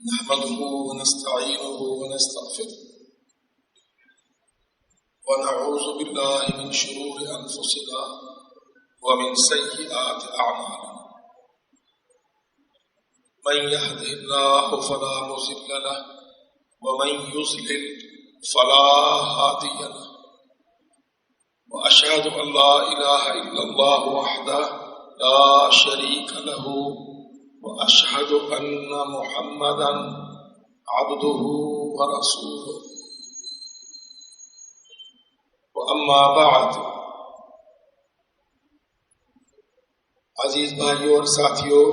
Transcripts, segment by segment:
نحمده ونستعينه ونستغفره ونعوذ بالله من شرور أنفسنا ومن سيئات أعمالنا من يهده الله فلا مضل له ومن يضلل فلا هادي له وأشهد أن لا إله إلا الله وحده لا شريك له وأشهد أن محمدا عبده ورسوله وأما بعد عزیز بھائیوں اور ساتھیوں،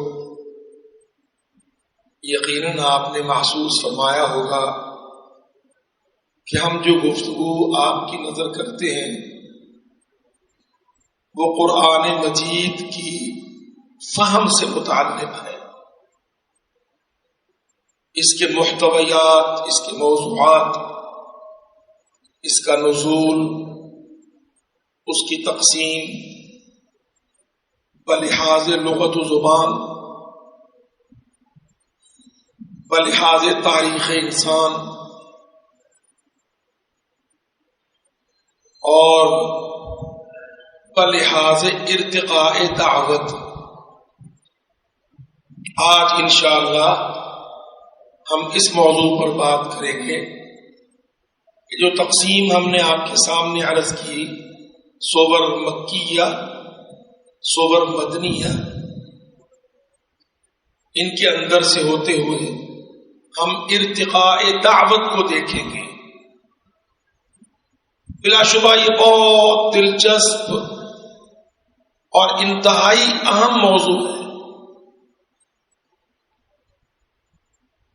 یقیناً آپ نے محسوس فرمایا ہوگا کہ ہم جو گفتگو آپ کی نظر کرتے ہیں وہ قرآن مجید کی فہم سے متعلق ہے، اس کے محتویات، اس کے موضوعات، اس کا نزول، اس کی تقسیم بلحاظ لغت و زبان، بلحاظ تاریخ انسان اور بلحاظ ارتقاء دعوت۔ آج انشاءاللہ ہم اس موضوع پر بات کریں گے کہ جو تقسیم ہم نے آپ کے سامنے عرض کی، صور مکیہ، صور مدنیہ، ان کے اندر سے ہوتے ہوئے ہم ارتقاء دعوت کو دیکھیں گے۔ بلا شبہ یہ بہت دلچسپ اور انتہائی اہم موضوع ہے،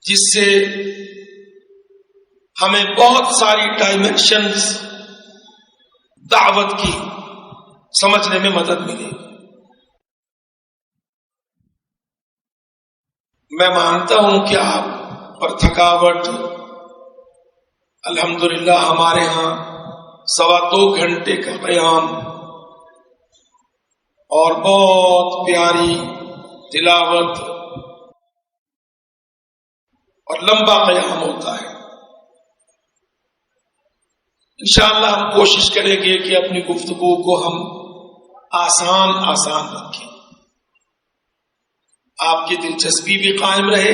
جس سے ہمیں بہت ساری ڈائمینشنز دعوت کی سمجھنے میں مدد ملے گی۔ میں مانتا ہوں کہ آپ پر تھکاوٹ الحمدللہ ہمارے ہاں 2.25 گھنٹے کا قیام اور بہت پیاری تلاوت اور لمبا قیام ہوتا ہے۔ انشاءاللہ ہم کوشش کریں گے کہ اپنی گفتگو کو ہم آسان رکھیں، آپ کی دلچسپی بھی قائم رہے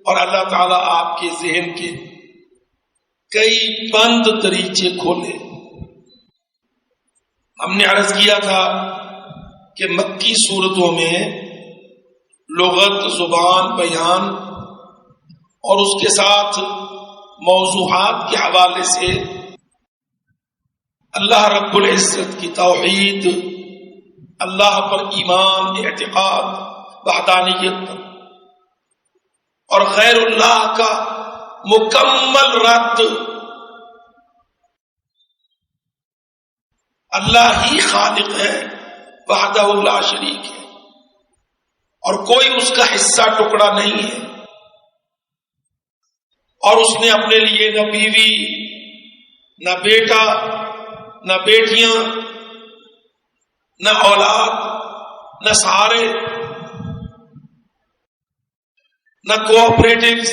اور اللہ تعالیٰ آپ کے ذہن کے کئی بند دریچے کھولے۔ ہم نے عرض کیا تھا کہ مکی صورتوں میں لغت، زبان، بیان اور اس کے ساتھ موضوعات کے حوالے سے اللہ رب العزت کی توحید، اللہ پر ایمان، اعتقاد، وحدانیت پر اور غیر اللہ کا مکمل رد، اللہ ہی خالق ہے، وحدہ لا شریک ہے اور کوئی اس کا حصہ ٹکڑا نہیں ہے، اور اس نے اپنے لیے نہ بیوی، نہ بیٹا، نہ بیٹیاں، نہ اولاد، نہ سہارے، نہ کوآپریٹیوز،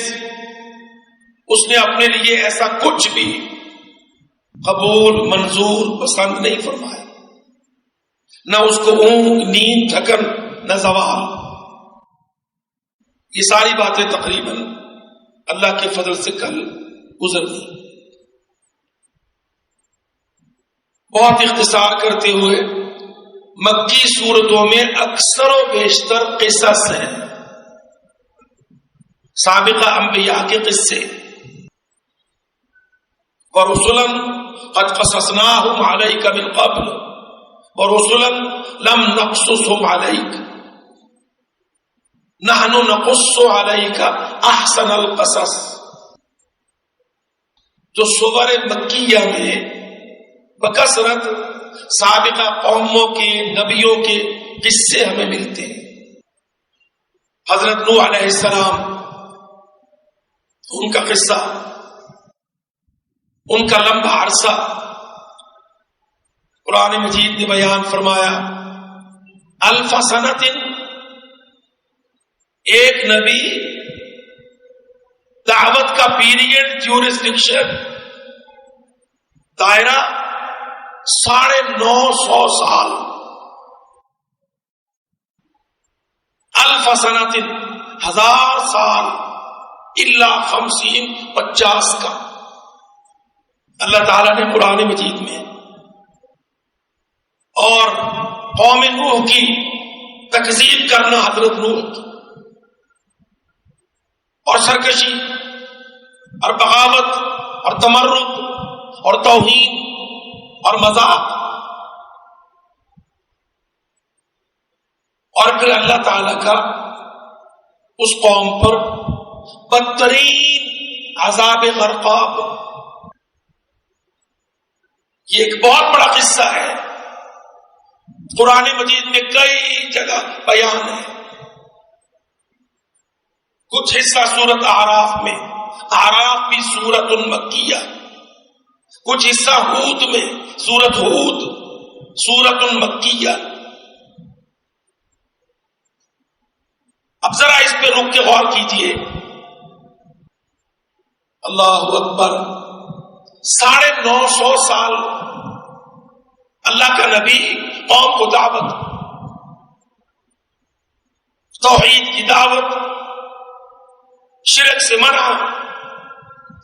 اس نے اپنے لیے ایسا کچھ بھی قبول، منظور، پسند نہیں فرمایا، نہ اس کو اونگ، نیند، تھکن، نہ زوال۔ یہ ساری باتیں تقریباً اللہ کے فضل سے کل گزر گئی۔ بہت اختصار کرتے ہوئے، مکی صورتوں میں اکثر و بیشتر قصص ہیں، سابقہ انبیاء کے قصے، وَرُسُلًا قَدْ قَصَصْنَاهُمْ عَلَيْكَ مِنْ قَبْلُ وَرُسُلًا لَمْ نَقْصُصْهُمْ عَلَيْكَ نحن نقص علیک احسن القصص۔ جو سور مکیہ میں بکثرت سابقہ قوموں کے، نبیوں کے قصے ہمیں ملتے ہیں۔ حضرت نوح علیہ السلام، ان کا قصہ، ان کا لمبا عرصہ قرآن مجید نے بیان فرمایا۔ الف سنۃ، ایک نبی دعوت کا پیریڈ، جیورسڈکشن، دائرہ 950 سال، الف سنۃ، 1000 سال، الا 50 کا اللہ تعالیٰ نے قرآن مجید میں اور قوم نوح کی تکذیب کرنا، حضرت نوح کی، اور سرکشی اور بغاوت اور تمرد اور توہین اور مذاق، اور پھر اللہ تعالی کا اس قوم پر بدترین عذاب غرقاب۔ یہ ایک بہت بڑا قصہ ہے، قرآن مجید میں کئی جگہ بیان ہے۔ کچھ حصہ سورت اعراف میں، اعراف بھی سورت مکیہ، کچھ حصہ ہود میں، سورت ہود سورت مکیہ۔ اب ذرا اس پہ رک کے غور کیجئے، اللہ اکبر، 950 سال اللہ کا نبی قوم کو دعوت، توحید کی دعوت، شرک سے منع،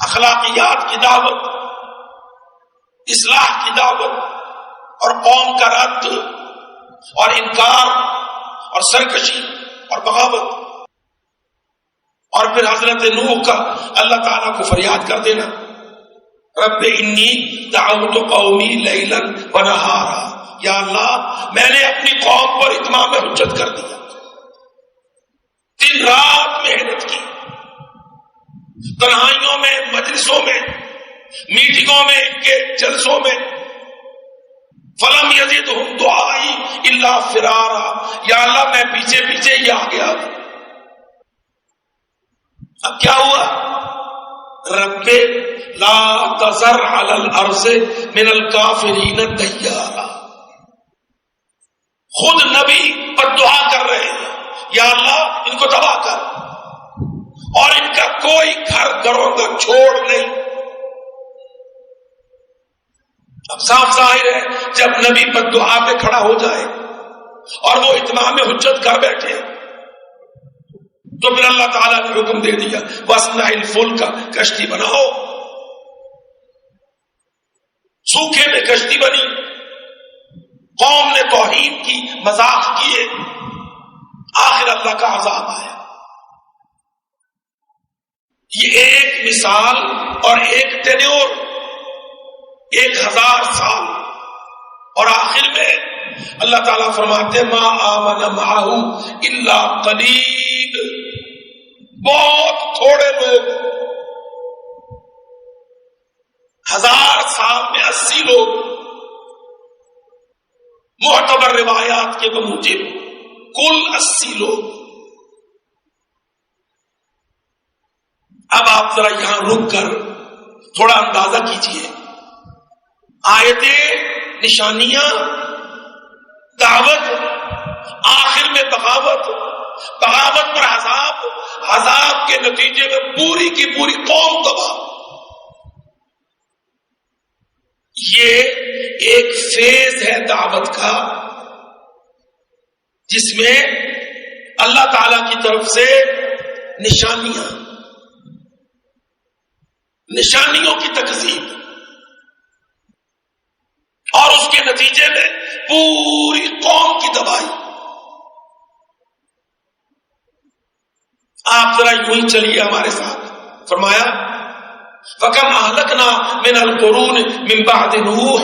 اخلاقیات کی دعوت، اصلاح کی دعوت، اور قوم کا رد اور انکار اور سرکشی اور بغاوت، اور پھر حضرت نوح کا اللہ تعالیٰ کو فریاد کر دینا، رب انی دعوت قومی لیلا ونہارا، یا اللہ میں نے اپنی قوم پر اتمام حجت کر دیا، دن رات محنت کی، تنہائیوں میں، مجلسوں میں، میٹنگوں میں، ان کے جلسوں میں، فلم یزدہم دعائی الا فرارا، یا اللہ میں پیچھے پیچھے ہی آ گیا۔ اب کیا ہوا؟ رب لا تذر علی الارض من الکافرین دیارا، خود نبی پر دعا کر رہے ہیں، یا اللہ ان کو تباہ کر، اور ان کا کوئی گھر گھروں کا چھوڑ نہیں۔ اب صاف ظاہر ہے جب نبی پر دعا پہ کھڑا ہو جائے اور وہ اتمام حجت کر بیٹھے تو پھر اللہ تعالیٰ نے حکم دے دیا وَاصْنَعِ الْفُلْكَ، کشتی بناؤ۔ سوکھے میں کشتی بنی، قوم نے توہین کی، مذاق کیے، آخر اللہ کا عذاب آیا۔ یہ ایک مثال اور ایک ٹینیور، 1000 سال، اور آخر میں اللہ تعالیٰ فرماتے ما آمن معہ الا قلیل، بہت تھوڑے لوگ، 1000 سال میں 80 لوگ، معتبر روایات کے بموجب کل 80 لوگ۔ اب آپ ذرا یہاں رک کر تھوڑا اندازہ کیجئے، آیتیں، نشانیاں، دعوت، آخر میں بغاوت، بغاوت پر عذاب، عذاب کے نتیجے میں پوری کی پوری قوم تباہ۔ یہ ایک فیز ہے دعوت کا جس میں اللہ تعالی کی طرف سے نشانیوں کی تکذیب، اور اس کے نتیجے میں پوری قوم کی تباہی۔ آپ ذرا یوں ہی چلیے ہمارے ساتھ، فرمایا وَكَمْ أَهْلَكْنَا مِنَ الْقُرُونِ مِنْ بَعْدِ نُوحٍ،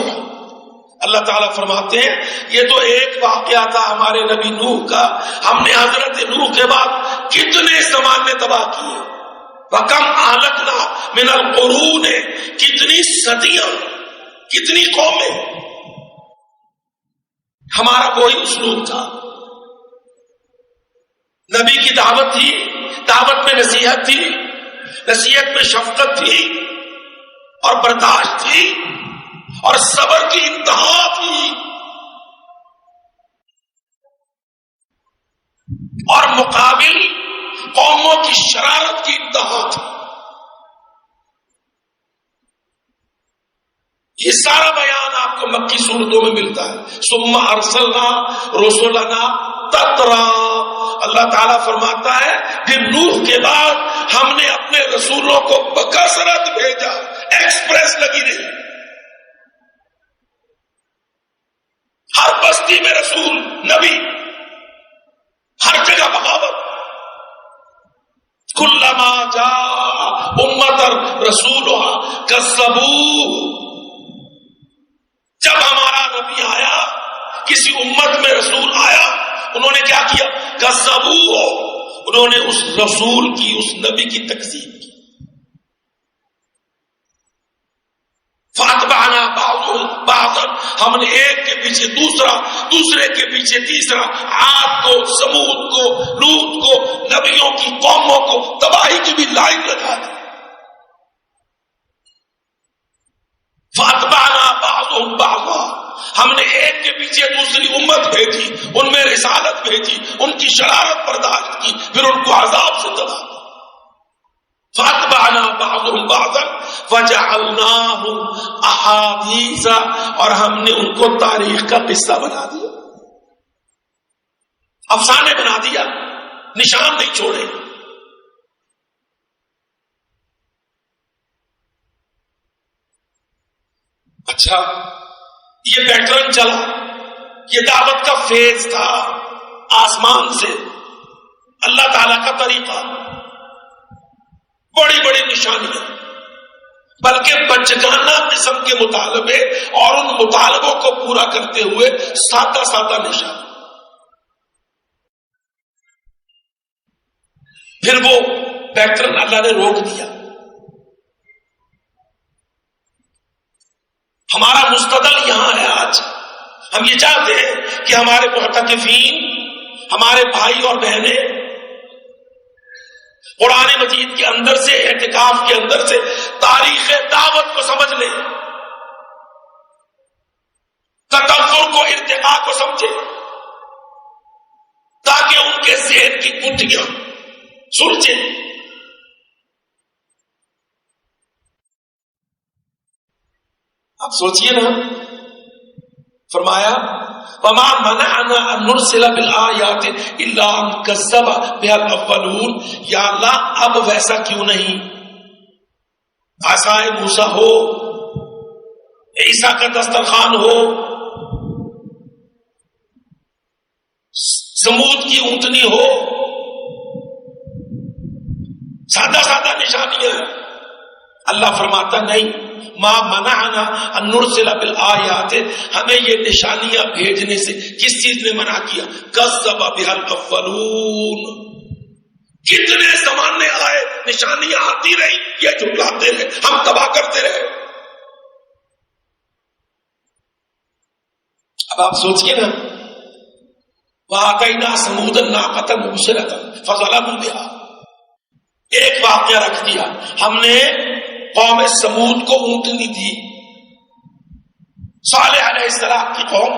اللہ تعالیٰ فرماتے ہیں یہ تو ایک واقعہ تھا ہمارے نبی نوح کا، ہم نے حضرت نوح کے بعد کتنے زمانے تباہ کیے۔ وَكَمْ أَهْلَكْنَا مِنَ الْقُرُونِ، کتنی صدیاں، کتنی قومیں۔ ہمارا کوئی اسلوب تھا، نبی کی دعوت تھی، دعوت میں نصیحت تھی، نصیحت میں شفقت تھی اور برداشت تھی اور صبر کی انتہا تھی، اور مقابل قوموں کی شرارت کی انتہا تھی۔ یہ سارا بیان آپ کو مکی صورتوں میں ملتا ہے. ثم ارسلنا رسلنا تترا. اللہ تعالیٰ فرماتا ہے پھر نوح کے بعد ہم نے اپنے رسولوں کو بکثرت بھیجا. ایکسپریس لگی رہی. ہر بستی میں رسول نبی, ہر جگہ بغاوت. کلما جاء امۃ رسولها کذبوہ. جب ہمارا نبی آیا, کسی امت میں رسول آیا, انہوں نے کیا کیا؟ کذبوہ. انہوں نے اس رسول کی, اس نبی کی تکذیب کی. فاتبعنا بعضهم بعضا. ہم نے ایک کے پیچھے دوسرا, دوسرے کے پیچھے تیسرا, عاد کو, سمود کو, لوط کو, نبیوں کی قوموں کو تباہی کی بھی لائن لگا دی. فاتبعنا بعضهم بعضا. ہم نے ایک کے پیچھے دوسری امت بھیجی, ان میں رسالت بھیجی, ان کی شرارت برداشت کی, پھر ان کو عذاب سے تباہ کیا. فاتبعنا بعضهم بعضا فجعلناهم احادیث. اور ہم نے ان کو تاریخ کا قصہ بنا دیا, افسانے بنا دیا, نشان نہیں چھوڑے. اچھا, یہ پیٹرن چلا, یہ دعوت کا فیز تھا, آسمان سے اللہ تعالی کا طریقہ, بڑی بڑی نشانیاں, بلکہ بچگانہ قسم کے مطالبے اور ان مطالبوں کو پورا کرتے ہوئے سادہ سادہ نشان. پھر وہ پیٹرن اللہ نے روک دیا. ہمارا مستدل یہاں ہے آج. ہم یہ چاہتے ہیں کہ ہمارے معتکفین, ہمارے بھائی اور بہنیں قرآن مجید کے اندر سے, اعتکاف کے اندر سے تاریخ دعوت کو سمجھ لیں, تکبر کو, ارتقاء کو سمجھے, تاکہ ان کے ذہن کی گٹھیاں سلجھیں. اب سوچئے نا, فرمایا وما منعنا ان نرسل بالآیات الا ان کذب بها الاولون. یا اللہ اب ویسا کیوں نہیں, عصائے موسیٰ ہو, عیسیٰ کا دسترخوان ہو, سمود کی اونٹنی ہو, سادہ سادہ نشانیاں. اللہ فرماتا نہیں, ما منعنا ان نرسل بالآیات. ہمیں یہ نشانیاں بھیجنے سے کس چیز نے منع کیا؟ کذب بها الاولون. کتنے زمانے آئے, نشانیاں آتی رہی, یہ جھٹلاتے رہے, ہم تباہ کرتے رہے. اب آپ سوچئے نا, وَآتَيْنَا ثَمُودَ النَّاقَةَ مُبْصِرَةً فَظَلَمُوا بِهَا. ایک واقعہ رکھ دیا, ہم نے قوم سمود کو اونٹنی دی. صالح علیہ السلام کی قوم,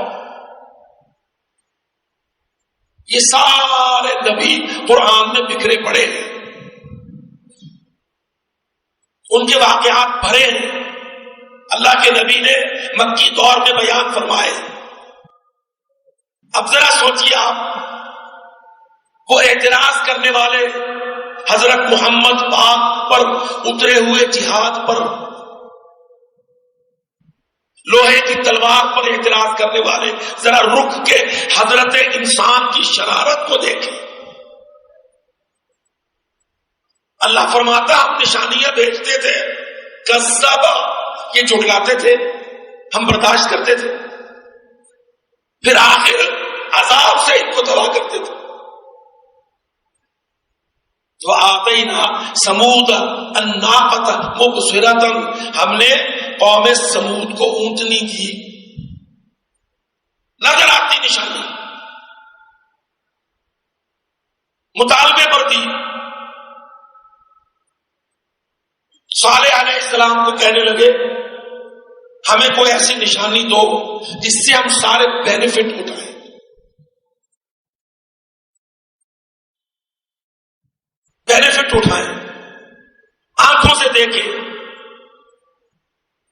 یہ سارے نبی قرآن میں بکھرے پڑے ہیں, ان کے واقعات بھرے ہیں, اللہ کے نبی نے مکی دور میں بیان فرمائے. اب ذرا سوچیے آپ, وہ اعتراض کرنے والے حضرت محمد پاک پر اترے ہوئے جہاد پر, لوہے کی تلوار پر اعتراض کرنے والے, ذرا رک کے حضرت انسان کی شرارت کو دیکھیں. اللہ فرماتا ہم نشانیاں بھیجتے تھے, کذب, یہ جھٹلاتے تھے, ہم برداشت کرتے تھے, پھر آخر عذاب سے ان کو تباہ کرتے تھے. وَآتَيْنَا ثَمُودَ النَّاقَةَ مُبْصِرَةً. ہم نے قوم سمود کو اونٹنی دی, نظر آتی نشانی, مطالبے پر دی. صالح علیہ السلام کو کہنے لگے ہمیں کوئی ایسی نشانی دو جس سے ہم سارے بینیفٹ اٹھائیں. بینیفٹ اٹھائیں, آنکھوں سے دیکھیں.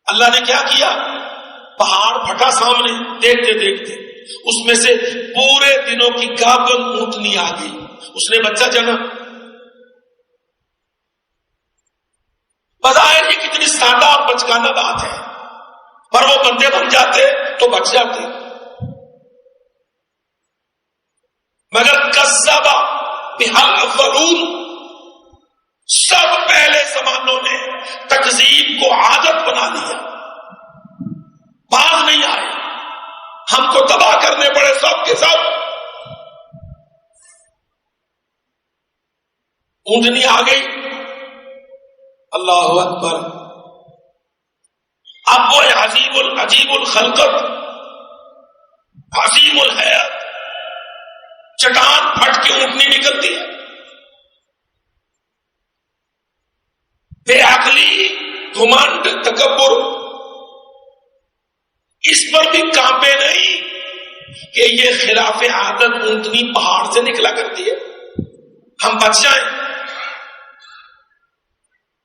اللہ نے کیا کیا؟ پہاڑ پھٹا سامنے، دیکھتے دیکھتے اس میں سے پورے دنوں کی گابن اونٹنی آ گئی، اس نے بچہ جنا۔ بظاہر یہ کتنی سادہ اور بچگانہ بات ہے، پر وہ بندے بن جاتے تو بچ جاتے۔ مگر کذب بہل اولون، سب پہلے زمانوں نے تکذیب کو عادت بنا لیا، باز نہیں آئے، ہم کو تباہ کرنے پڑے سب کے سب۔ اونٹنی آ گئی، اللہ اکبر۔ اب وہ عجیب الخلقت، عظیم الحیات چٹان پھٹ کے اونٹنی نکلتی ہے، بے عقلی، گھمنڈ، تکبر، اس پر بھی کانپے نہیں کہ یہ خلاف عادت اونٹنی پہاڑ سے نکلا کرتی ہے، ہم بچ جائیں۔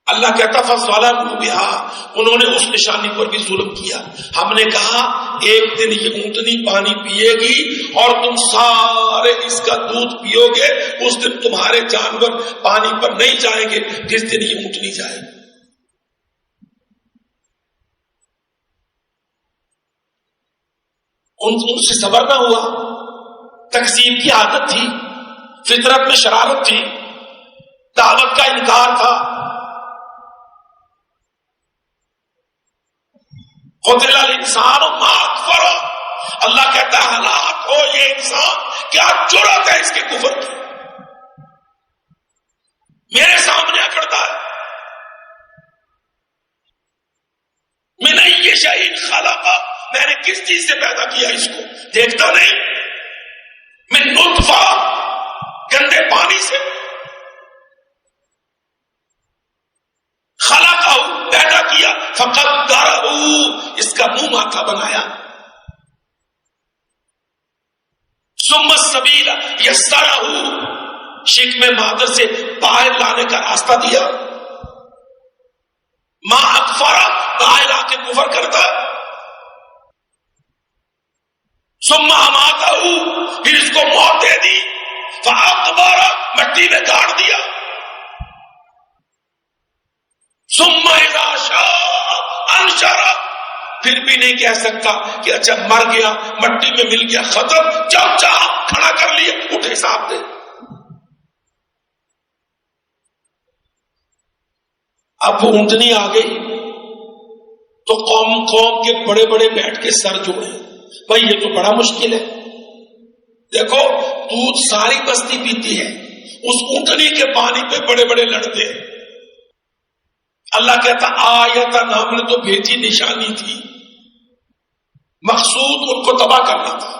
اللہ کہتا فَظَلَمُوا بِهَا، انہوں نے اس نشانی پر بھی ظلم کیا۔ ہم نے کہا ایک دن یہ اونٹنی پانی پیے گی اور تم سارے اس کا دودھ پیو گے، اس دن تمہارے جانور پانی پر نہیں جائیں گے جس دن یہ اونٹنی جائے گی۔ ان سے صبر نہ ہوا، تکذیب کی عادت تھی، فطرت میں شرارت تھی، دعوت کا انکار تھا۔ قتل الانسان ما اکفرہ، اللہ کہتا ہے ہلاک ہو یہ انسان، کیا جرأت ہے اس کے کفر کی، میرے سامنے اکڑتا ہے۔ من ای شیء خلقہ، میں نے کس چیز سے پیدا کیا اس کو، دیکھتا نہیں؟ من نطفہ، گندے پانی سے، خلقہ، پیدا کیا، فقدرہ، اس کا منہ ماتھا بنایا، ثم السبیل یسرہ، شکم مادر سے باہر لانے کا راستہ دیا۔ ما اکفرہ، باہر آ کے کفر کرتا، ثم اماتہ، پھر اس کو موت دے دی، فاقبرہ، مٹی میں گاڑ دیا، ثم اذا شاء انشرہ، پھر بھی نہیں کہہ سکتا کہ اچھا مر گیا، مٹی میں مل گیا، ختم، جب چاہا کھڑا کر لیا، اٹھ حساب دے۔ اب وہ اونٹنی آ گئی تو قوم کے بڑے بڑے بیٹھ کے سر جوڑے، بھائی یہ تو بڑا مشکل ہے، دیکھو دودھ ساری بستی پیتی ہے، اس اونٹنی کے پانی پہ بڑے بڑے لڑتے ہیں۔ اللہ کہتا آیتن، ہم نے تو بھیجی، نشانی تھی، مقصود ان کو تباہ کرنا تھا،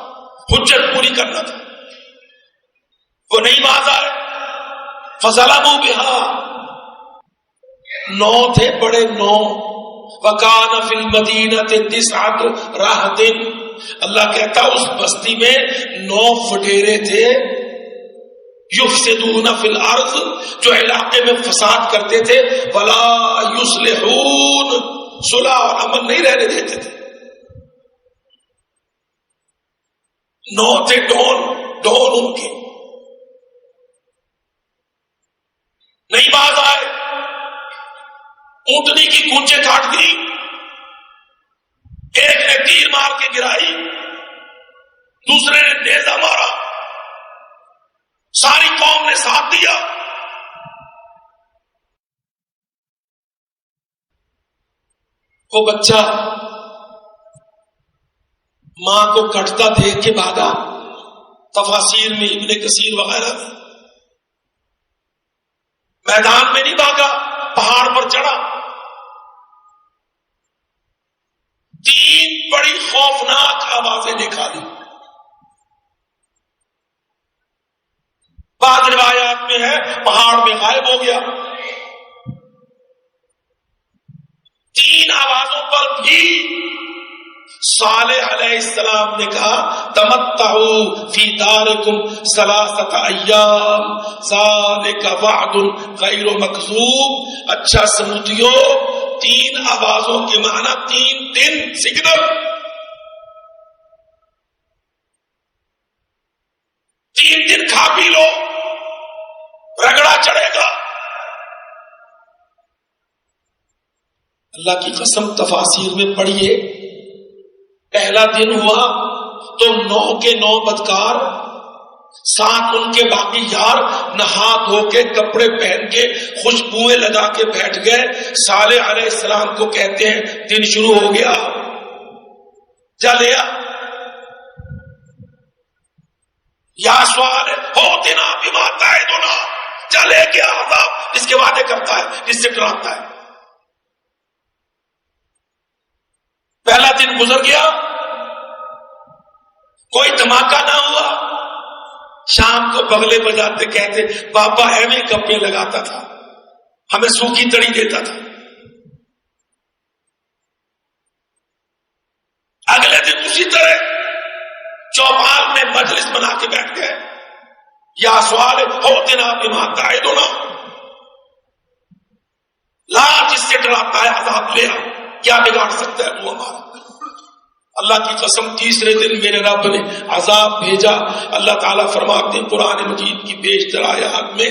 حجت پوری کرنا تھا، وہ نہیں باز آئے۔ فَظَلَمُوا بِهَا، 9 تھے بڑے، 9، وَكَانَ فِي الْمَدِينَةِ 9 رَهْطٍ، اللہ کہتا اس بستی میں 9 فڈیرے تھے، یفسدون فی الارض، جو علاقے میں فساد کرتے تھے، ولا یصلحون، صلح اور امن نہیں رہنے دیتے تھے۔ 9 تھے ڈون ان کے، نہیں باز آئے، اونٹنی کی گونجیں کاٹ دی، ایک نے تیر مار کے گرائی، دوسرے نے نیزہ مارا، ساری قوم نے ساتھ دیا۔ وہ بچہ ماں کو کٹتا دیکھ کے بھاگا، تفاسیر میں ابن کثیر وغیرہ میں، میدان میں نہیں بھاگا، پہاڑ پر چڑھا۔ 3 بڑی خوفناک آوازیں نکالی، بعض روایات میں ہے پہاڑ میں غائب ہو گیا۔ 3 آوازوں پر بھی صالح علیہ السلام نے کہا تمتعوا فی دارکم 3 ایام ذالک وعد غیر مکذوب، اچھا سمجھیو 3 آوازوں کے معنی 3 دن، سگنل اللہ کی قسم تفاسیر میں پڑھیے، پہلا دن ہوا تو 9 کے 9 بدکار، ساتھ ان کے باقی یار نہا دھو کے کپڑے پہن کے خوشبوئیں لگا کے بیٹھ گئے۔ صالح علیہ السلام کو کہتے ہیں دن شروع ہو گیا، جا لیا یا سوال ہوتنا بما تعدنا، جا لے کے عذاب جس کے وعدے کرتا ہے، جس سے ڈراتا ہے۔ پہلا دن گزر گیا، کوئی دھماکہ نہ ہوا۔ شام کو بغلے بجاتے کہتے بابا ایویں کپڑے لگاتا تھا، ہمیں سوکھی تڑی دیتا تھا۔ اگلے دن اسی طرح چوپال میں مجلس بنا کے بیٹھ گئے، یا سوال ہوتنا بما تعدنا، لا جس سے ڈراتا ہے عذاب لے آ، کیا بگاڑ سکتا ہے تو ہمارا؟ اللہ کی قسم تیسرے دن میرے رب نے عذاب بھیجا۔ اللہ تعالیٰ فرماتے ہیں قرآن مجید کی بیشتر آیات میں،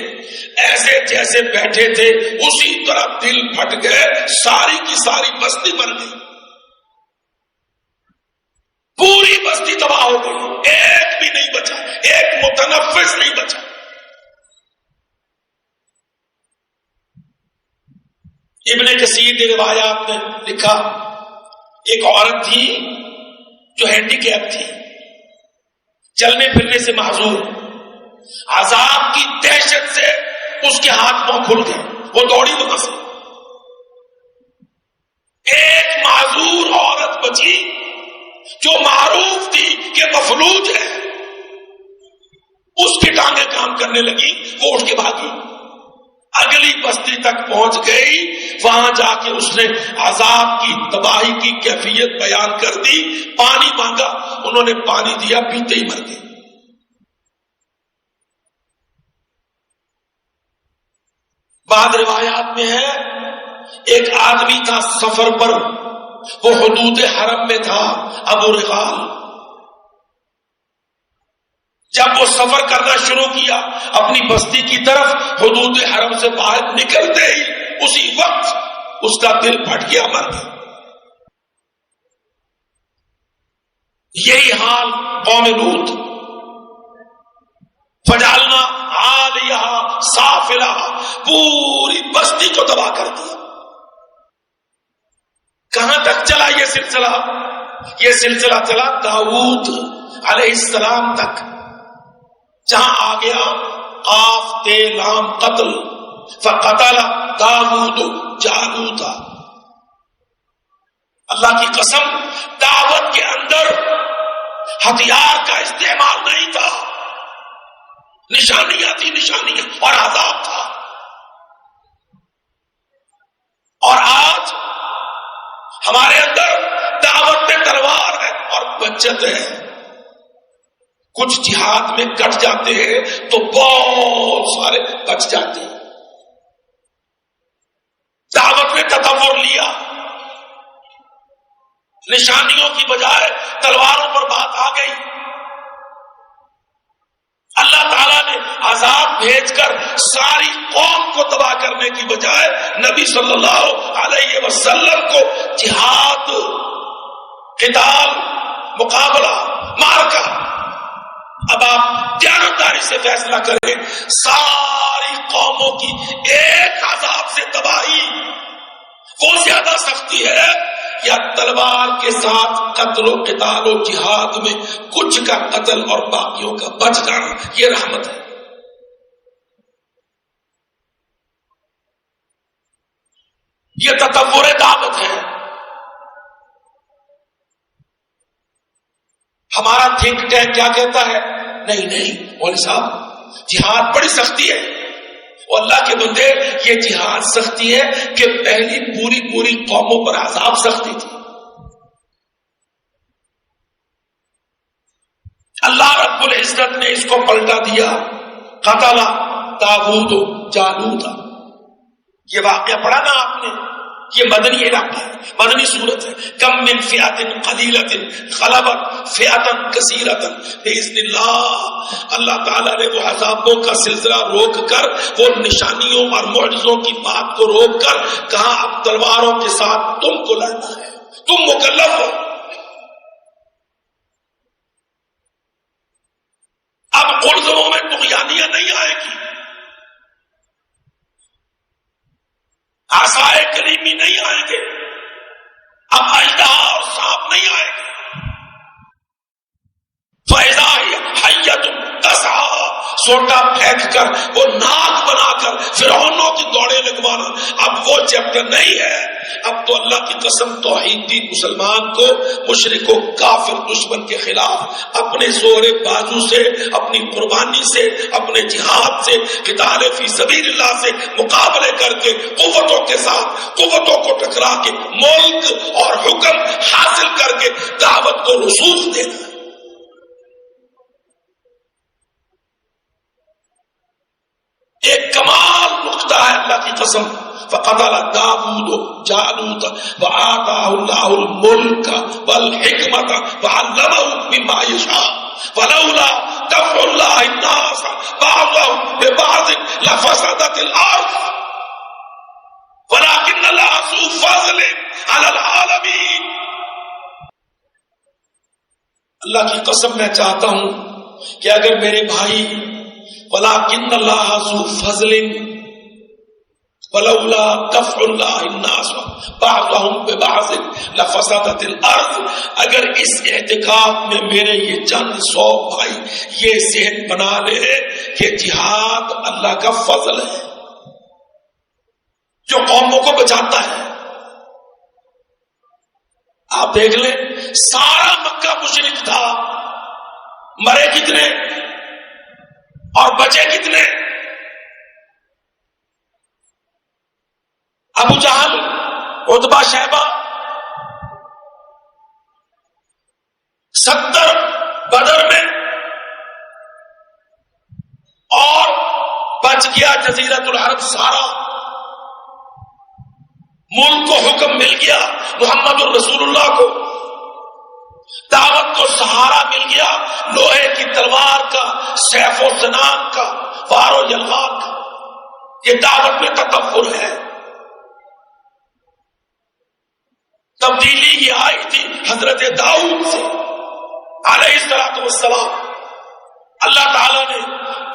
ایسے جیسے بیٹھے تھے اسی طرح دل پھٹ گئے، ساری کی ساری بستی مر گئی، پوری بستی تباہ ہو گئی، ایک بھی نہیں بچا، ایک متنفس نہیں بچا۔ ابن کثیر کی روایات میں لکھا ایک عورت تھی جو ہینڈی کیپ تھی، چلنے پھرنے سے معذور، عذاب کی دہشت سے اس کے ہاتھ پاؤں کھل گئے، وہ دوڑی وہاں سے۔ ایک معذور عورت بچی جو معروف تھی کہ مفلوج ہے، اس کی ٹانگیں کام کرنے لگی، وہ اٹھ کے بھاگی، اگلی بستی تک پہنچ گئی، وہاں جا کے اس نے عذاب کی تباہی کی کیفیت بیان کر دی۔ پانی مانگا، انہوں نے پانی دیا، پیتے ہی مر گئے۔ بعض روایات میں ہے ایک آدمی تھا سفر پر، وہ حدود حرم میں تھا، ابو رغال۔ جب وہ سفر کرنا شروع کیا اپنی بستی کی طرف، حدود حرم سے باہر نکلتے ہی اسی وقت اس کا دل پھٹ گیا، مر گیا۔ یہی حال قوم لوط، فجعلنا عالیہا سافلہا، پوری بستی کو تباہ کر دیا۔ کہاں تک چلا یہ سلسلہ؟ یہ سلسلہ چلا داؤد علیہ السلام تک، جہاں آ گیا قاف تے لام قتل، فقتل داؤد جالوت۔ اللہ کی قسم دعوت کے اندر ہتھیار کا استعمال نہیں تھا، نشانیاں تھی، نشانیاں، اور عذاب تھا۔ اور آج ہمارے اندر دعوت میں تلوار ہے اور بچت ہے۔ کچھ جہاد میں کٹ جاتے ہیں تو بہت سارے بچ جاتے ہیں۔ دعوت میں تطور لیا، نشانیوں کی بجائے تلواروں پر بات آ گئی۔ اللہ تعالیٰ نے عذاب بھیج کر ساری قوم کو تباہ کرنے کی بجائے نبی صلی اللہ علیہ وسلم کو جہاد، قتال، مقابلہ، مارکا، اب آپ دیانتداری سے فیصلہ کریں، ساری قوموں کی ایک عذاب سے تباہی وہ زیادہ سختی ہے یا تلوار کے ساتھ قتل و قتال و جہاد میں کچھ کا قتل اور باقیوں کا بچ جانا؟ یہ رحمت ہے۔ یہ تطور دعوت ہے۔ ہمارا تھنک ٹینک کیا کہتا ہے؟ نہیں مولوی صاحب، جہاد بڑی سختی ہے۔ اور اللہ کے بندے، یہ جہاد سختی ہے کہ پہلی پوری قوموں پر عذاب سختی تھی۔ اللہ رب العزت نے اس کو پلٹا دیا، قتل داؤد جالوت۔ یہ واقعہ پڑھا نا آپ نے، یہ مدنی علاقہ ہے، مدنی صورت ہے. کم من فئۃ قلیلۃ غلبت فئۃ کثیرۃ باذن اللہ. اللہ تعالیٰ نے وہ عذابوں کا سلسلہ روک کر، وہ نشانیوں اور معجزوں کی بات کو روک کر کہا اب تلواروں کے ساتھ تم کو لڑنا ہے، تم مکلف ہو. اب قلزموں میں طغیانیاں نہیں آئے گی، عصائے کریمی نہیں آئیں گے، اب اژدہا اور سانپ نہیں آئیں گے. فَإِذَا هِيَ حَيَّةٌ تَسْعَىٰ، سوٹا پھینک کر وہ ناک بنا کر فرعونوں کی دوڑے لگوانا، اب وہ چیپٹر نہیں ہے. اب تو اللہ کی قسم توحید دین مسلمان کو مشرک و کافر دشمن کے خلاف اپنے زور بازو سے، اپنی قربانی سے، اپنے جہاد سے، قتال فی سبیل اللہ سے مقابلے کر کے قوتوں کے ساتھ قوتوں کو ٹکرا کے ملک اور حکم حاصل کر کے دعوت کو رسوخ دینا. ایک کمال نقطہ ہے اللہ کی قسم. فقتل داؤد جالوت وآتاه الله الملك والحكمة وعلمه مما يشاء ولولا دفع الله الناس بعضهم ببعض لفسدت الأرض ولكن الله ذو فضل على العالمين. اللہ کی قسم میں چاہتا ہوں کہ اگر میرے بھائی ولكن الله ذو فضل ولولا دفع الله الناس بعضهم ببعض لفسدت الارض، اگر اس اعتقاد میں میرے یہ چند سو بھائی یہ ذہن بنا لے کہ جہاد اللہ کا فضل ہے جو قوموں کو بچاتا ہے. آپ دیکھ لیں سارا مکہ مشرک تھا، مرے کتنے اور بچے کتنے؟ ابو جہل، عتبہ، شیبہ، 70 بدر میں، اور بچ گیا جزیرۃ العرب سارا. ملک کو حکم مل گیا محمد الرسول اللہ کو، دعوت کو سہارا مل گیا لوہے کی تلوار کا، سیف و سنان کا، وار و یلغار کا. یہ دعوت میں تکبر ہے. تبدیلی یہ آئی تھی حضرت داؤد سے علیہ السلام. اللہ تعالیٰ نے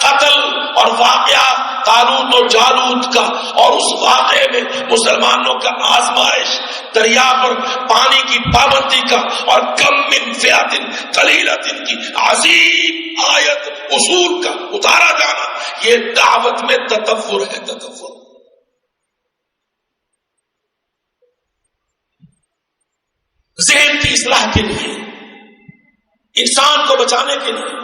قتل اور واقعہ طالوت و جالوت کا اور اس واقعے میں مسلمانوں کا آزمائش، دریا پر پانی کی پابندی کا اور کم من فئۃ قلیلۃ کی عظیم آیت اصول کا اتارا جانا، یہ دعوت میں تکبر ہے. تکبر ذہن کی اصلاح کے لیے، انسان کو بچانے کے لیے،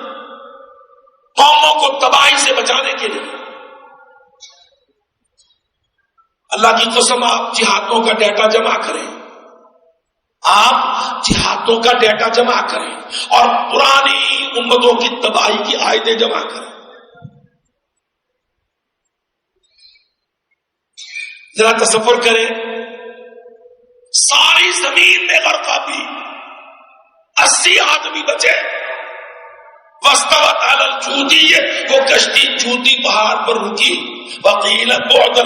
قوموں کو تباہی سے بچانے کے لیے. اللہ کی قسم آپ جہادوں کا ڈیٹا جمع کریں، آپ جہادوں کا ڈیٹا جمع کریں اور پرانی امتوں کی تباہی کی آیتیں جمع کریں. ذرا تصور کریں ساری زمین میں غرقابی 80 آدمی بچے. واستوت علی الجودی، وہ کشتی جودی پہاڑ پر رکی. وقیل بعدا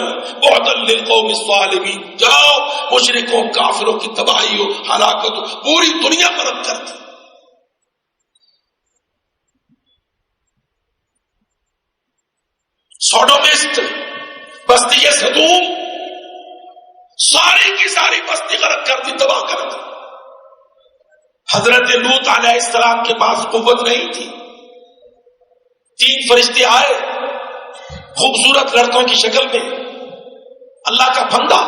للقوم الظالمین، جاؤ مشرکوں کافروں کی تباہی ہو، ہلاکت ہو، پوری دنیا پرت کر دی. سوڈومسٹ، بستی سدوم، ساری کی ساری بستی غرق کر دی، تباہ کر دی. حضرت لوط علیہ السلام کے پاس قوت نہیں تھی. 3 فرشتے آئے خوبصورت لڑکوں کی شکل میں، اللہ کا بندہ.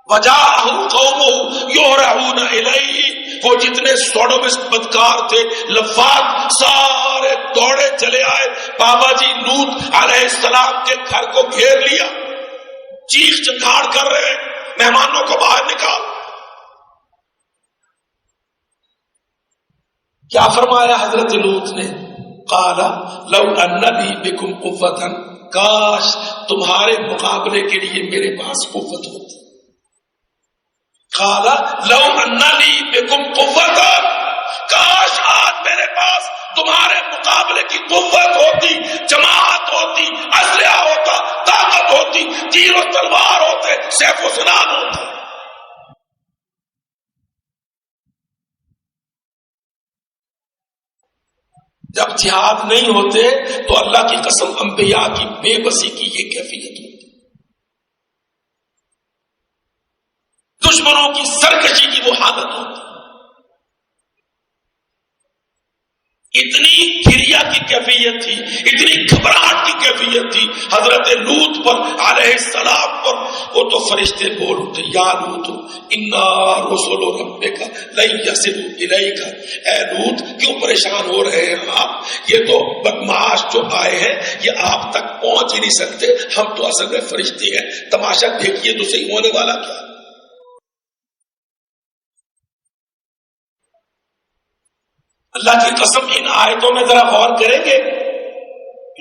وجاءہ قومہ یہرعون الیہ، وہ جتنے سوڈومسٹ بدکار تھے لفات سارے دوڑے چلے آئے. بابا جی لوط علیہ السلام کے گھر کو گھیر لیا، چیخ چنگھاڑ کر رہے مہمانوں کو باہر نکال. کیا فرمایا حضرت لوط نے؟ قال لو ان لی بکم قوۃ، کاش تمہارے مقابلے کے لیے میرے پاس قوت ہوتی. قال لو ان لی بکم قوۃ، کاش آج میرے پاس تمہارے مقابلے کی قوت ہوتی، جماعت ہوتی، اسلحہ ہوتا، طاقت ہوتی، تیر و تلوار ہوتے، سیف و سنان ہوتے۔ جب جہاد نہیں ہوتے تو اللہ کی قسم انبیاء کی بے بسی کی یہ کیفیت ہوتی، دشمنوں کی سرکشی کی وہ حالت ہوتی، اتنی گریا کی کیفیت تھی، اتنی گھبراہٹ کی کیفیت تھی حضرت لوط پر علیہ السلام پر۔ وہ تو فرشتے بول اٹھے، یا لوط انا رسول ربک لن یصلوا الیک، اے لوط کیوں پریشان ہو رہے ہیں آپ، یہ تو بدمعاش جو آئے ہیں یہ آپ تک پہنچ ہی نہیں سکتے، ہم تو اصل میں فرشتے ہیں، تماشا دیکھیے تو صحیح ہونے والا کیا۔ اللہ کی قسم ان آیتوں میں ذرا غور کریں گے،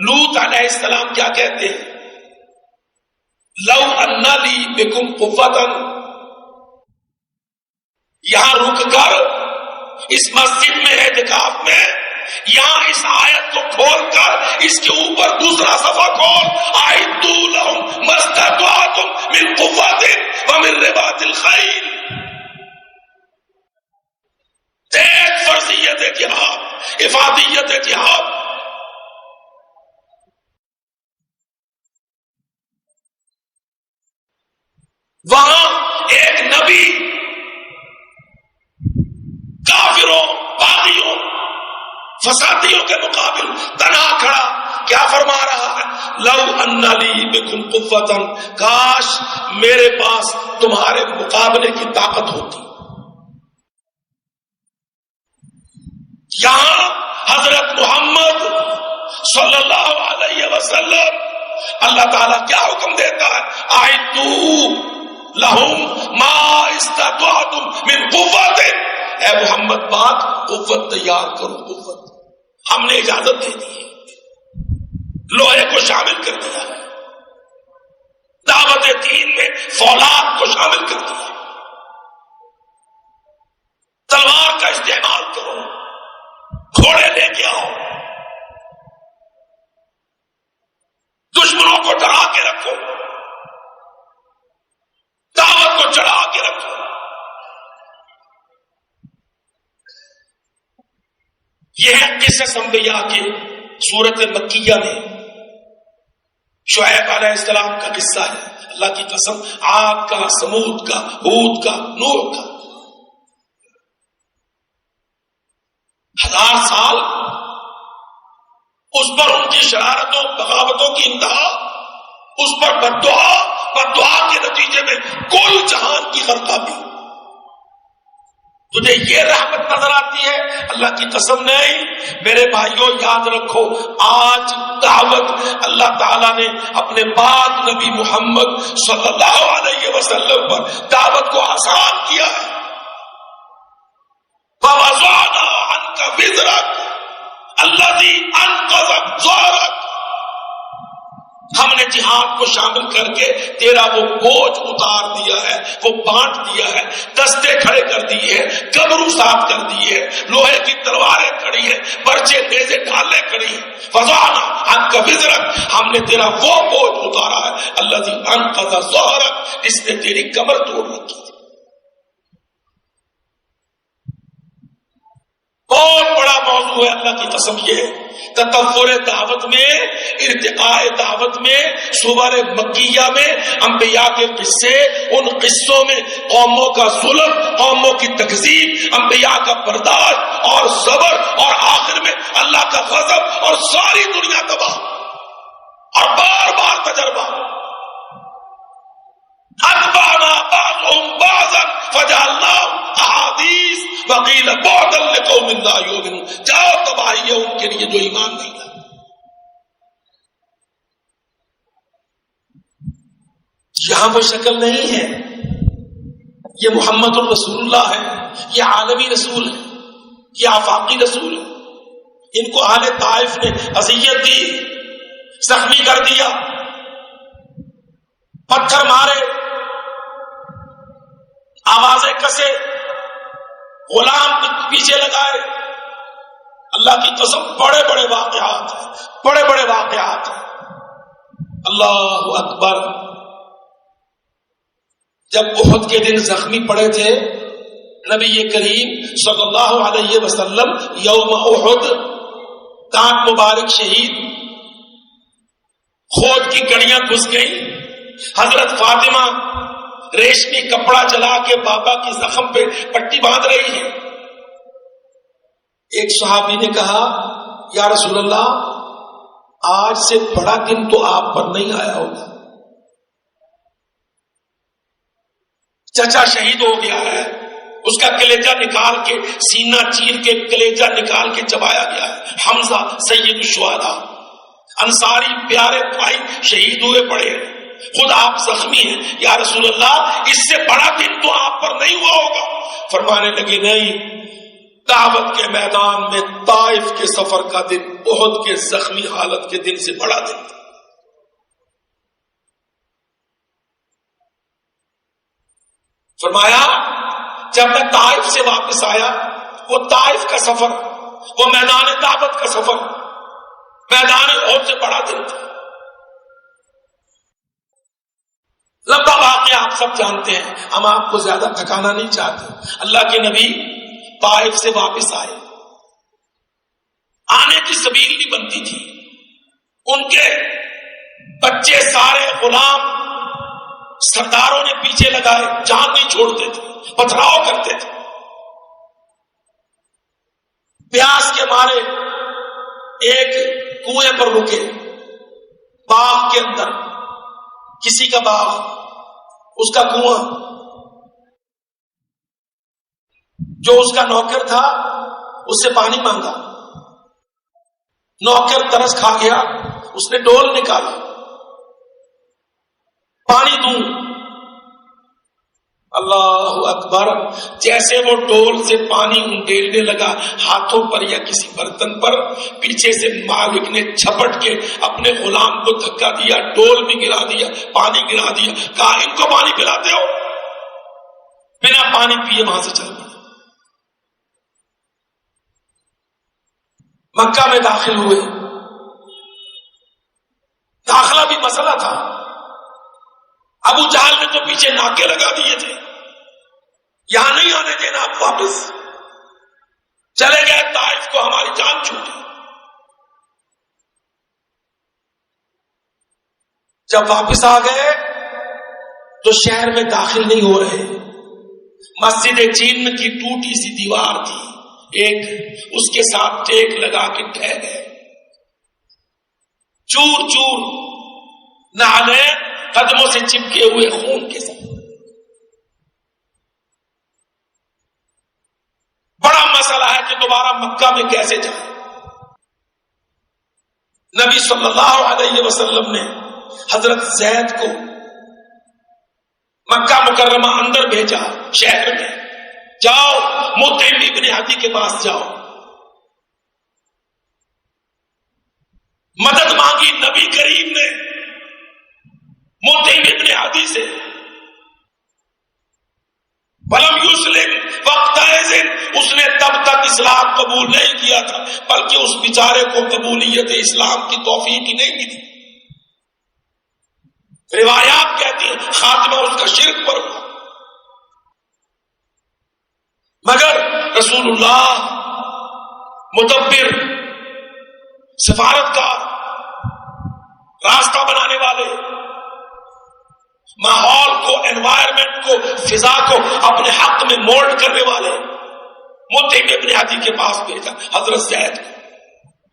لوط علیہ السلام کیا کہتے ہیں، لو ان لی بکم قوۃ، یہاں رک کر اس مسجد میں اعتکاف میں یہاں اس آیت کو کھول کر اس کے اوپر دوسرا صفحہ کھول، اعدوا لهم ما استطعتم من قوۃ ومن رباط الخیل، تیز فرضیت جہاد، افادیت جہاد۔ وہاں ایک نبی کافروں، باغیوں، فسادیوں کے مقابل تنہا کھڑا کیا فرما رہا ہے، لو ان لی بکم قوۃ، کاش میرے پاس تمہارے مقابلے کی طاقت ہوتی۔ یہاں حضرت محمد صلی اللہ علیہ وسلم اللہ تعالیٰ کیا حکم دیتا ہے، اعدوا لہم ما استطعتم من قوت، اے محمد پاک قوت تیار کرو، قوت ہم نے اجازت دے دی ہے، لوہے کو شامل کر دیا ہے، دعوت دین میں فولاد کو شامل کر دیا، تلوار کا استعمال کرو، گھوڑے لے کے آؤ، دشمنوں کو ڈرا کے رکھو، دعوت کو چڑھا کے رکھو۔ یہ ہے قصص انبیاء کے سورت مکیہ میں، شعیب علیہ السلام کا قصہ ہے، اللہ کی قسم عاد کا، سمود کا، ہود کا، نوح کا، 1000 سال اس پر ان کی شرارتوں بغاوتوں کی انتہا، اس پر بددعا کے نتیجے میں کل جہان کی غرقابی۔ تجھے یہ رحمت نظر آتی ہے؟ اللہ کی قسم نہیں میرے بھائیوں، یاد رکھو آج دعوت اللہ تعالیٰ نے اپنے پاک نبی محمد صلی اللہ علیہ وسلم پر دعوت کو آسان کیا ہے۔ وَوَضَعْنَا عَنْكَ وِزْرَكَ الَّذِي أَنقَضَ ظَهْرَكَ، ہم نے جہاد کو شامل کر کے تیرا وہ بوجھ اتار دیا ہے، وہ بانٹ دیا ہے، دستے کھڑے کر دیے ہیں، گبرو صاف کر دیے ہیں، لوہے کی تلواریں کھڑی ہیں، برچے نیزے ڈھالیں کھڑی ہیں۔ وَضَعْنَا عَنْكَ وِزْرَكَ، ہم نے تیرا وہ بوجھ اتارا ہے، الَّذِي أَنقَضَ ظَهْرَكَ، جس نے تیری کمر توڑ رکھی تھی۔ بہت بڑا موضوع ہے اللہ کی قسم، یہ تطور دعوت میں، ارتقاء دعوت میں، سور مکیہ میں انبیاء کے قصے، ان قصوں میں قوموں کا ظلم، قوموں کی تکذیب، انبیاء کا برداشت اور صبر، اور آخر میں اللہ کا غضب اور ساری دنیا تباہ، اور بار بار تجربہ۔ اتبعنا بعضهم بعضا فجعلناهم احادیث وقیل بعدا لقوم لا یؤمنون، جاؤ تباہی ہے ان کے لیے جو ایمان نہیں لاتے۔ یہاں وہ شکل نہیں ہے، یہ محمد الرسول اللہ ہے، یہ عالمی رسول ہے، یہ آفاقی رسول ہے۔ ان کو اہل طائف نے اذیت دی، زخمی کر دیا، پتھر مارے، آوازیں تلواریں کسے، غلام پیچھے لگائے. اللہ کی قسم بڑے بڑے واقعات ہیں، بڑے بڑے واقعات ہیں. اللہ اکبر. جب احد کے دن زخمی پڑے تھے نبی کریم صلی اللہ علیہ وسلم، یوم احد، دانت مبارک شہید، خود کی کڑیاں گھس گئیں. حضرت فاطمہ ریشمی کپڑا جلا کے بابا کی زخم پہ پٹی باندھ رہی ہے. ایک صحابی نے کہا یا رسول اللہ، آج سے بڑا دن تو آپ پر نہیں آیا ہوگا، چچا شہید ہو گیا ہے، اس کا کلیجہ نکال کے، سینہ چیر کے کلیجہ نکال کے چبایا گیا ہے. حمزہ سید الشہداء، انصاری پیارے بھائی شہید ہوئے پڑے ہیں، خود آپ زخمی ہیں. یا رسول اللہ، اس سے بڑا دن تو آپ پر نہیں ہوا ہوگا. فرمانے لگے نہیں، دعوت کے میدان میں طائف کے سفر کا دن احد کے زخمی حالت کے دن سے بڑا دن تھا. فرمایا جب میں طائف سے واپس آیا، وہ طائف کا سفر، وہ میدان دعوت کا سفر، میدان احد سے بڑا دن تھا. لمبا واقعہ آپ سب جانتے ہیں، ہم آپ کو زیادہ تھکانا نہیں چاہتے. اللہ کے نبی طائف سے واپس آئے، آنے کی سبیل نہیں بنتی تھی. ان کے بچے سارے غلام سرداروں نے پیچھے لگائے، جان نہیں چھوڑتے تھے، پتھراؤ کرتے تھے. پیاس کے مارے ایک کنویں پر رکے، باغ کے اندر، کسی کا باغ، اس کا کنواں. جو اس کا نوکر تھا اس سے پانی مانگا، نوکر ترس کھا گیا، اس نے ڈول نکالا، پانی دوں. اللہ اکبر. جیسے وہ ڈول سے پانی انڈیلنے لگا ہاتھوں پر یا کسی برتن پر، پیچھے سے مالک نے جھپٹ کے اپنے غلام کو دھکا دیا، ڈول بھی گرا دیا، پانی گرا دیا، کہا ان کو پانی پلاتے ہو. بنا پانی پیے وہاں سے چل پڑے. مکہ میں داخل ہوئے. داخلہ بھی مسئلہ تھا. ابو جہل نے تو پیچھے ناکے لگا دیے تھے، یہاں نہیں آنے دینا، آپ واپس چلے گئے طائف کو، ہماری جان چھوٹی. جب واپس آ گئے تو شہر میں داخل نہیں ہو رہے. مسجد چین کی ٹوٹی سی دیوار تھی ایک، اس کے ساتھ ٹیک لگا کے ٹھہ گئے. چور چور نہالے قدموں سے چپکے ہوئے خون کے ساتھ. بڑا مسئلہ ہے کہ دوبارہ مکہ میں کیسے جائیں. نبی صلی اللہ علیہ وسلم نے حضرت زید کو مکہ مکرمہ اندر بھیجا، شہر میں جاؤ، مطعم ابن عدی کے پاس جاؤ. مدد مانگی نبی کریم نے مطعم ابن عدی سے. ولم یسلم وقت اس نے تب تک اسلام قبول نہیں کیا تھا، بلکہ اس بیچارے کو قبولیت اسلام کی توفیق ہی نہیں ملی. روایات کہتی ہیں خاتمہ اس کا شرک پر ہوا. مگر رسول اللہ مدبر، سفارتکار، راستہ بنانے والے، ماحول کو، انوائرمنٹ کو، فضا کو اپنے حق میں مولڈ کرنے والے مطعم ابن عدی کے پاس بھیجا حضرت زید کو.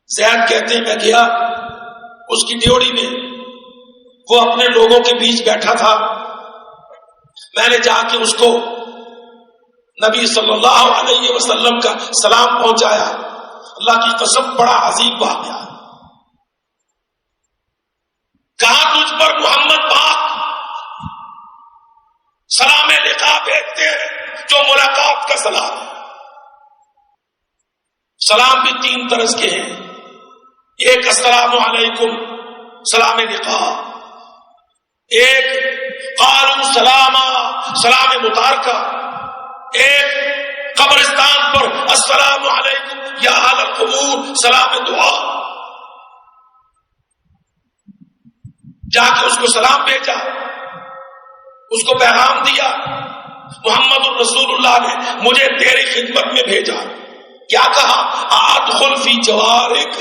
زید کہتے ہیں میں گیا اس کی ڈیوڑی میں، وہ اپنے لوگوں کے بیچ بیٹھا تھا. میں نے جا کے اس کو نبی صلی اللہ علیہ وسلم کا سلام پہنچایا. اللہ کی قسم بڑا عظیم واقعہ. کہا تجھ پر محمد پاک سلام لقاء بھیجتے ہیں جو ملاقات کا سلام ہے. سلام بھی تین طرز کے ہیں. ایک السلام علیکم سلام لقاء، ایک قالوا سلاما سلام متارکہ، ایک قبرستان پر السلام علیکم یا اہل القبور سلام دعا، جا کے اس کو سلام بھیجا، اس کو پیغام دیا، محمد الرسول اللہ نے مجھے تیری خدمت میں بھیجا۔ کیا کہا؟ ادخل فی جوارک،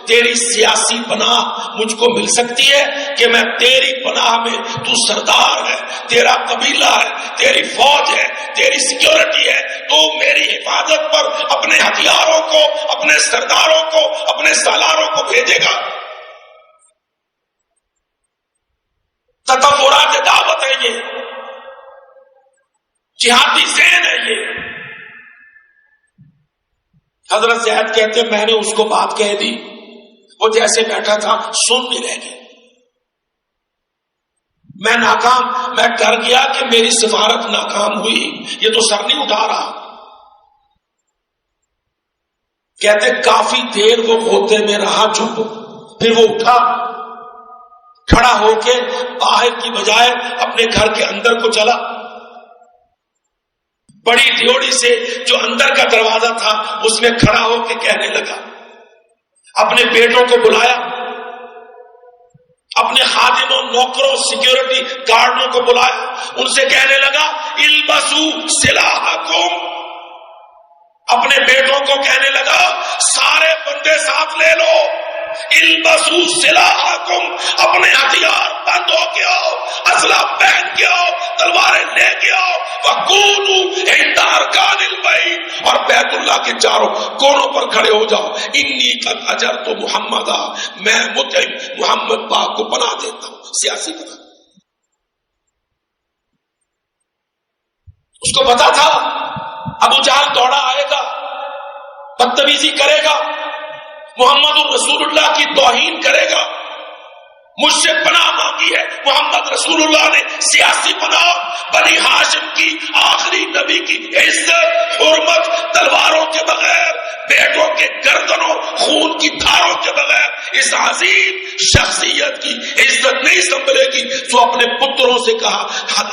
تیری سیاسی پناہ مجھ کو مل سکتی ہے کہ میں تیری پناہ میں، تو سردار ہے، تیرا قبیلہ ہے، تیری فوج ہے، تیری سیکیورٹی ہے، تو میری حفاظت پر اپنے ہتھیاروں کو، اپنے سرداروں کو، اپنے سالاروں کو بھیجے گا؟ تطورات دعوت ہے یہ، جہادی ذہن ہے یہ۔ حضرت زید کہتے میں نے اس کو بات کہہ دی، وہ جیسے بیٹھا تھا سن بھی رہ گیا۔ میں ناکام، میں ڈر گیا کہ میری سفارت ناکام ہوئی، یہ تو سر نہیں اٹھا رہا۔ کہتے کافی دیر وہ غوطے میں رہا چپ، پھر وہ اٹھا، کھڑا ہو کے باہر کی بجائے اپنے گھر کے اندر کو چلا، بڑی ڈیوڑی سے جو اندر کا دروازہ تھا اس میں کھڑا ہو کے کہنے لگا، اپنے بیٹوں کو بلایا، اپنے خادموں، نوکروں، سیکیورٹی گارڈوں کو بلایا، ان سے کہنے لگا البسوا سلاحکم، اپنے بیٹوں کو کہنے لگا سارے بندے ساتھ لے لو، البسوا سلاحکم، اپنے ہتھیار بند ہو کے آؤ، اسلحہ پہن کے آؤ، تلواریں لے کے آؤ، وَقُولُوا عِنْدَ أَرْكَانِ الْبَيْتِ، اور بیت اللہ کے چاروں کونوں پر کھڑے ہو جاؤ، انی قد اجرت محمدا، میں مطعم محمد پاک کو پناہ دیتا ہوں، سیاسی پناہ۔ اس کو پتا تھا ابو جہل دوڑا آئے گا، بدتمیزی کرے گا، محمد الرسول اللہ کی توہین کرے گا، مجھ سے پناہ مانگی ہے محمد رسول اللہ نے، سیاسی پناہ، بنی ہاشم کی آخری نبی کی عزت، حرمت، تلواروں کے بغیر، بیٹوں کے گردنوں، خون کی دھاروں کے بغیر اس عظیم شخصیت کی عزت نہیں سنبھلے گی۔ جو اپنے پتروں سے کہا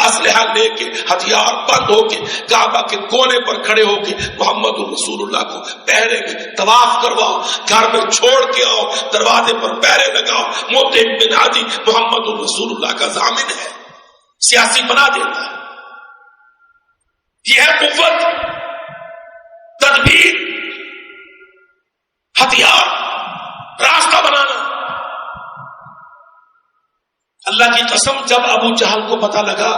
اسلحہ لے کے، ہتھیار بند ہو کے، کعبہ کے کونے پر کھڑے ہو کے محمد الرسول اللہ کو پہرے میں طواف کرواؤ، گھر میں چھوڑ کے آؤ، دروازے پر پہرے لگاؤ، مطعم بن عدی محمد الرسول اللہ کا ضامن ہے، سیاسی بنا دیتا ہے۔ یہ ہے قوت، تدبیر، ہتھیار، راستہ بنانا۔ اللہ کی قسم جب ابو جہل کو پتا لگا،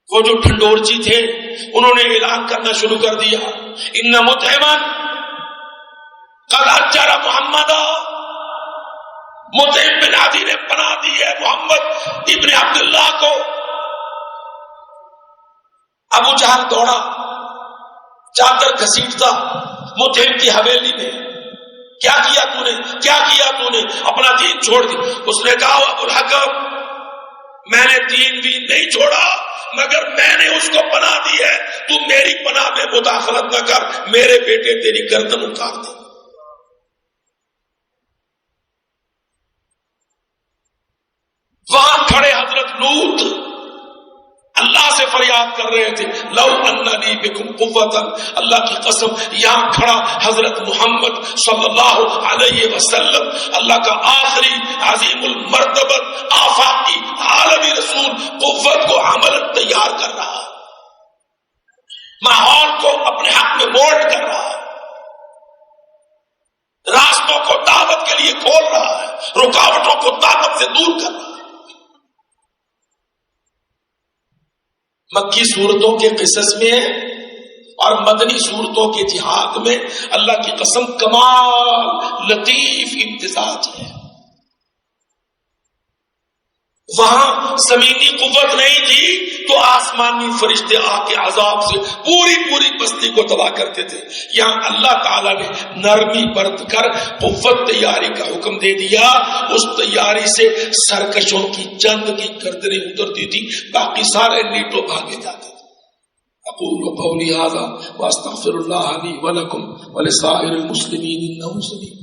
وہ جو ٹھنڈورچی تھے انہوں نے اعلان کرنا شروع کر دیا، ان مطعما قد اجر محمدا، مطعم بن عدی نے پناہ دی ہے محمد ابن عبداللہ کو۔ ابو جہل دوڑا، چادر گھسیٹتا مطعم کی حویلی میں، کیا کیا تو نے، کیا کیا تو نے، اپنا دین چھوڑ دی۔ اس نے کہا ابو الحکم، میں نے دین بھی نہیں چھوڑا، مگر میں نے اس کو پناہ دی ہے، تو میری پناہ میں مداخلت نہ کر، میرے بیٹے تیری گردن اتار دے۔ وہاں کھڑے حضرت لوط اللہ سے فریاد کر رہے تھے، لو اننی بکم قوتا، اللہ کی قسم یہاں کھڑا حضرت محمد صلی اللہ علیہ وسلم، اللہ کا آخری عظیم المرتبت آفاقی عالمی رسول، قوت کو عمل تیار کر رہا، ماحول کو اپنے حق میں مولڈ کر رہا، راستوں کو دعوت کے لیے کھول رہا ہے، رکاوٹوں کو طاقت سے دور کر رہا ہے۔ مکی صورتوں کے قصص میں اور مدنی صورتوں کے جہاد میں اللہ کی قسم کمال لطیف امتزاج ہے۔ وہاں زمینی قوت نہیں تھی تو آسمانی فرشتے آ کے عذاب سے پوری بستی کو تباہ کرتے تھے۔ یہاں اللہ تعالیٰ نے نرمی برت کر قوت تیاری کا حکم دے دیا، اس تیاری سے سرکشوں کی چند کی گردنیں اترتی تھی، باقی سارے نیٹوں بھاگے جاتے تھے۔ اقول قولی ھذا واستغفر اللہ لی ولکم ولسائر المسلمین انہ سمیع